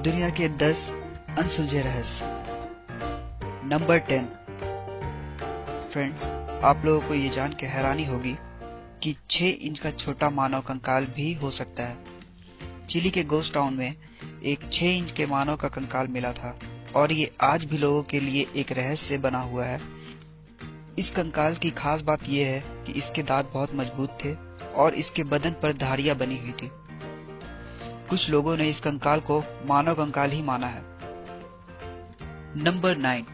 दुनिया के 10 अनसुलझे रहस्य। नंबर 10। फ्रेंड्स, आप लोगों को ये जान के हैरानी होगी कि 6 इंच का छोटा मानव कंकाल भी हो सकता है। चिली के गोस्ट टाउन में एक 6 इंच के मानव का कंकाल मिला था और ये आज भी लोगों के लिए एक रहस्य बना हुआ है। इस कंकाल की खास बात यह है कि इसके दांत बहुत मजबूत थे और इसके बदन पर धारियां बनी हुई थी। कुछ लोगों ने इस कंकाल को मानव कंकाल ही माना है। नंबर 9।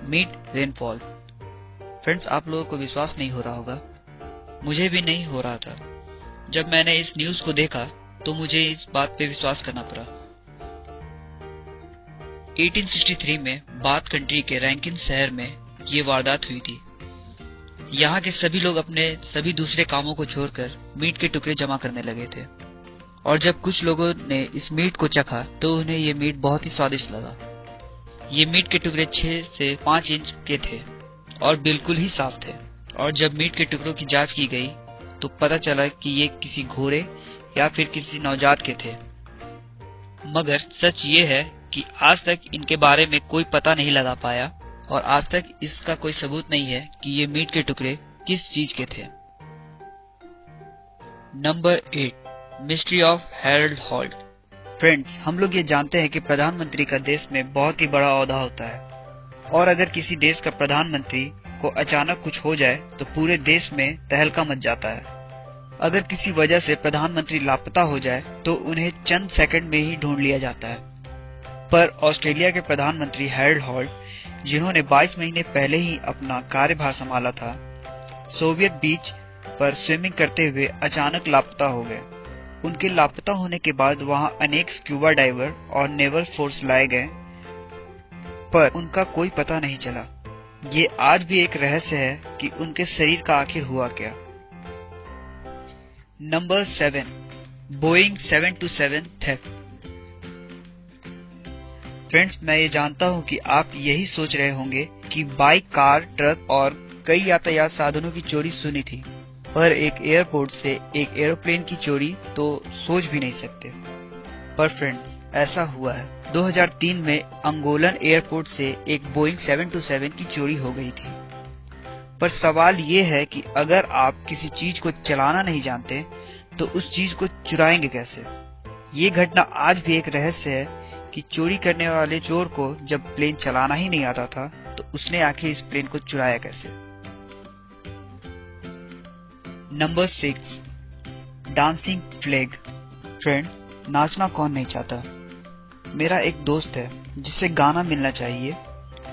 Meet rainfall. फ्रेंड्स, आप लोगों को विश्वास नहीं हो रहा होगा, मुझे भी नहीं हो रहा था। जब मैंने इस न्यूज को देखा तो मुझे इस बात पे विश्वास करना पड़ा। 1863 में बाथ कंट्री के रैंकिन शहर में ये वारदात हुई थी। यहाँ के सभी लोग अपने सभी दूसरे कामों को छोड़कर मीट के टुकड़े जमा करने लगे थे और जब कुछ लोगों ने इस मीट को चखा तो उन्हें ये मीट बहुत ही स्वादिष्ट लगा। ये मीट के टुकड़े 6 से 5 इंच के थे और बिल्कुल ही साफ थे और जब मीट के टुकड़ों की जांच की गई तो पता चला कि ये किसी घोड़े या फिर किसी नवजात के थे। मगर सच ये है कि आज तक इनके बारे में कोई पता नहीं लगा पाया और आज तक इसका कोई सबूत नहीं है कि ये मीट के टुकड़े किस चीज के थे। Number 8। Mystery of Harold halt. Friends, हम लोग ये जानते हैं कि प्रधानमंत्री का देश में बहुत ही बड़ा ओहदा होता है और अगर किसी देश का प्रधानमंत्री को अचानक कुछ हो जाए तो पूरे देश में तहलका मच जाता है। अगर किसी वजह से प्रधानमंत्री लापता हो जाए तो उन्हें चंद सेकंड में ही ढूंढ लिया जाता है। पर ऑस्ट्रेलिया के प्रधानमंत्री हैरोल्ड हॉल्ट, जिन्होंने 22 महीने पहले ही अपना कार्यभार संभाला था, सोवियत बीच पर स्विमिंग करते हुए अचानक लापता हो गए। उनके लापता होने के बाद वहां अनेक स्क्यूबा डाइवर और नेवल फोर्स लाए गए पर उनका कोई पता नहीं चला। ये आज भी एक रहस्य है कि उनके शरीर का आखिर हुआ क्या। नंबर 7। Boeing 727 theft. फ्रेंड्स, मैं ये जानता हूँ कि आप यही सोच रहे होंगे कि बाइक, कार, ट्रक और कई यातायात साधनों की चोरी सुनी थी, पर एक एयरपोर्ट से एक एरोप्लेन की चोरी तो सोच भी नहीं सकते। पर फ्रेंड्स, ऐसा हुआ है। 2003 में अंगोलन एयरपोर्ट से एक बोइंग 727 की चोरी हो गई थी। पर सवाल ये है कि अगर आप किसी चीज को चलाना नहीं जानते तो उस चीज को चुराएंगे कैसे। ये घटना आज भी एक रहस्य है कि चोरी करने वाले चोर को जब प्लेन चलाना ही नहीं आता था तो उसने आखिर इस प्लेन को चुराया कैसे। नंबर 6। Dancing flag. फ्रेंड्स, नाचना कौन नहीं चाहता। मेरा एक दोस्त है जिसे गाना मिलना चाहिए,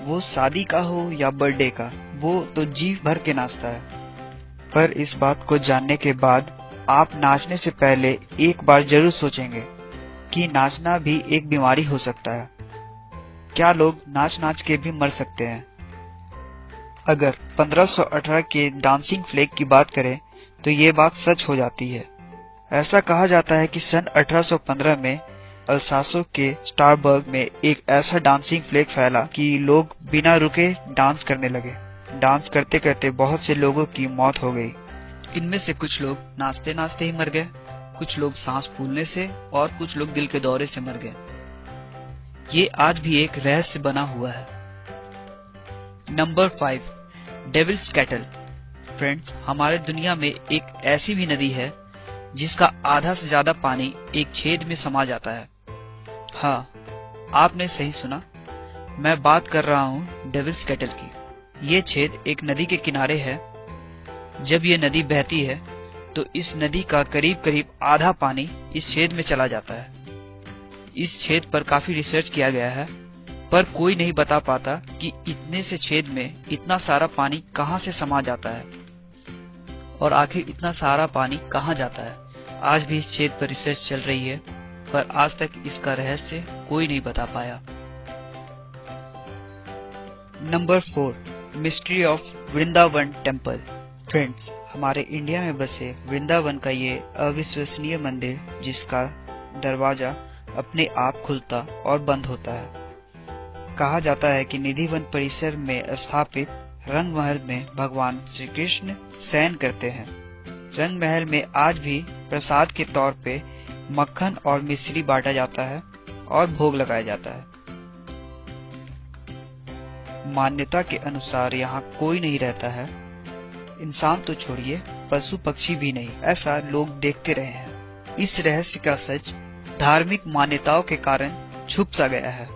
वो शादी का हो या बर्थडे का, वो तो जी भर के नाचता है। पर इस बात को जानने के बाद आप नाचने से पहले एक बार जरूर सोचेंगे कि नाचना भी एक बीमारी हो सकता है। क्या लोग नाच नाच के भी मर सकते हैं। अगर 1518 के डांसिंग फ्लैग की बात करें तो ये बात सच हो जाती है। ऐसा कहा जाता है कि सन 1815 में अल्सासो के स्टारबर्ग में एक ऐसा डांसिंग फ्लैग फैला कि लोग बिना रुके डांस करने लगे। डांस करते करते बहुत से लोगों की मौत हो गई। इनमें से कुछ लोग नाचते नाचते ही मर गए, कुछ लोग सांस फूलने से और कुछ लोग दिल के दौरे से मर गए। ये आज भी एक रहस्य बना हुआ है। नंबर 5। Devils cattle. फ्रेंड्स, हमारे दुनिया में एक ऐसी भी नदी है जिसका आधा से ज्यादा पानी एक छेद में समा जाता है। हाँ, आपने सही सुना, मैं बात कर रहा हूँ डेविल्स कैटल की। ये छेद एक नदी के किनारे है। जब ये नदी बहती है तो इस नदी का करीब करीब आधा पानी इस छेद में चला जाता है। इस छेद पर काफी रिसर्च किया गया है पर कोई नहीं बता पाता कि इतने से छेद में इतना सारा पानी कहाँ से समा जाता है और आखिर इतना सारा पानी कहाँ जाता है। आज भी इस छेद पर रिसर्च चल रही है पर आज तक इसका रहस्य कोई नहीं बता पाया। Number 4। Mystery of Vrindavan temple. Friends, हमारे इंडिया में बसे वृंदावन का ये अविश्वसनीय मंदिर, जिसका दरवाजा अपने आप खुलता और बंद होता है। कहा जाता है कि निधिवन परिसर में स्थापित रंग महल में भगवान श्री कृष्ण शयन करते हैं। रंग महल में आज भी प्रसाद के तौर पे मक्खन और मिश्री बांटा जाता है और भोग लगाया जाता है। मान्यता के अनुसार यहाँ कोई नहीं रहता है, इंसान तो छोड़िए पशु पक्षी भी नहीं, ऐसा लोग देखते रहे हैं। इस रहस्य का सच धार्मिक मान्यताओं के कारण छुप सा गया है।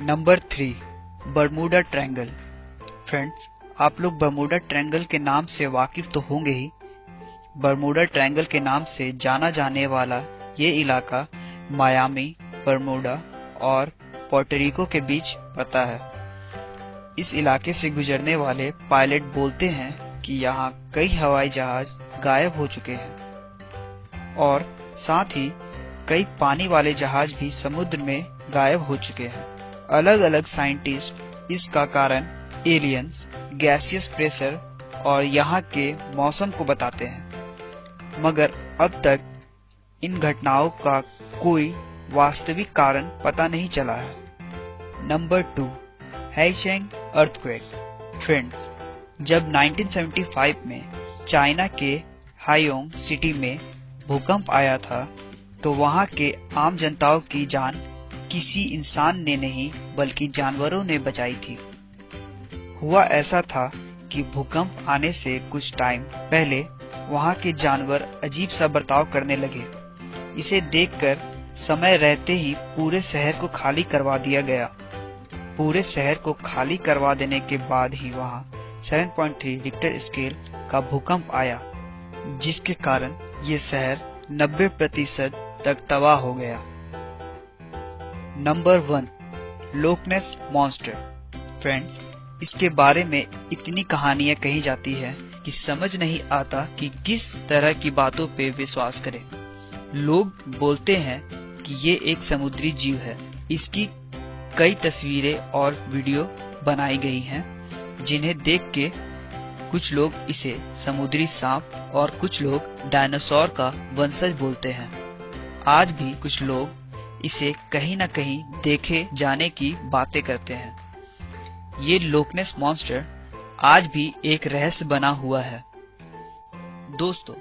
Number 3, Bermuda triangle. फ्रेंड्स, आप लोग बरमूडा ट्रायंगल के नाम से वाकिफ तो होंगे ही। बरमूडा ट्रायंगल के नाम से जाना जाने वाला ये इलाका मायामी, बरमूडा और पोर्टोरिको के बीच पड़ता है। इस इलाके से गुजरने वाले पायलट बोलते हैं कि यहाँ कई हवाई जहाज गायब हो चुके हैं और साथ ही कई पानी वाले जहाज भी समुद्र में गायब हो चुके हैं। अलग अलग साइंटिस्ट इसका कारण एलियंस, गैसियस प्रेशर और यहाँ के मौसम को बताते हैं, मगर अब तक इन घटनाओं का कोई वास्तविक कारण पता नहीं चला है। Number 2, हैइचेंग earthquake. फ्रेंड्स, जब 1975 में चाइना के हायोंग सिटी में भूकंप आया था तो वहां के आम जनताओं की जान किसी इंसान ने नहीं बल्कि जानवरों ने बचाई थी। हुआ ऐसा था कि भूकंप आने से कुछ टाइम पहले वहां के जानवर अजीब सा बर्ताव करने लगे। इसे देखकर समय रहते ही पूरे शहर को खाली करवा दिया गया। पूरे शहर को खाली करवा देने के बाद ही वहां 7.3 रिक्टर स्केल का भूकंप आया, जिसके कारण ये शहर 90% तक तबाह हो गया। Number 1, लोकनेस monster. फ्रेंड्स, इसके बारे में इतनी कहानियां कही जाती है कि समझ नहीं आता कि किस तरह की बातों पे विश्वास करें। लोग बोलते हैं कि ये एक समुद्री जीव है। इसकी कई तस्वीरें और वीडियो बनाई गई हैं, जिन्हें देख के कुछ लोग इसे समुद्री सांप और कुछ लोग डायनासोर का वंशज बोलते हैं। आज भी कुछ लोग इसे कहीं न कहीं देखे जाने की बातें करते हैं। ये लोकनेस मॉन्स्टर आज भी एक रहस्य बना हुआ है। दोस्तों,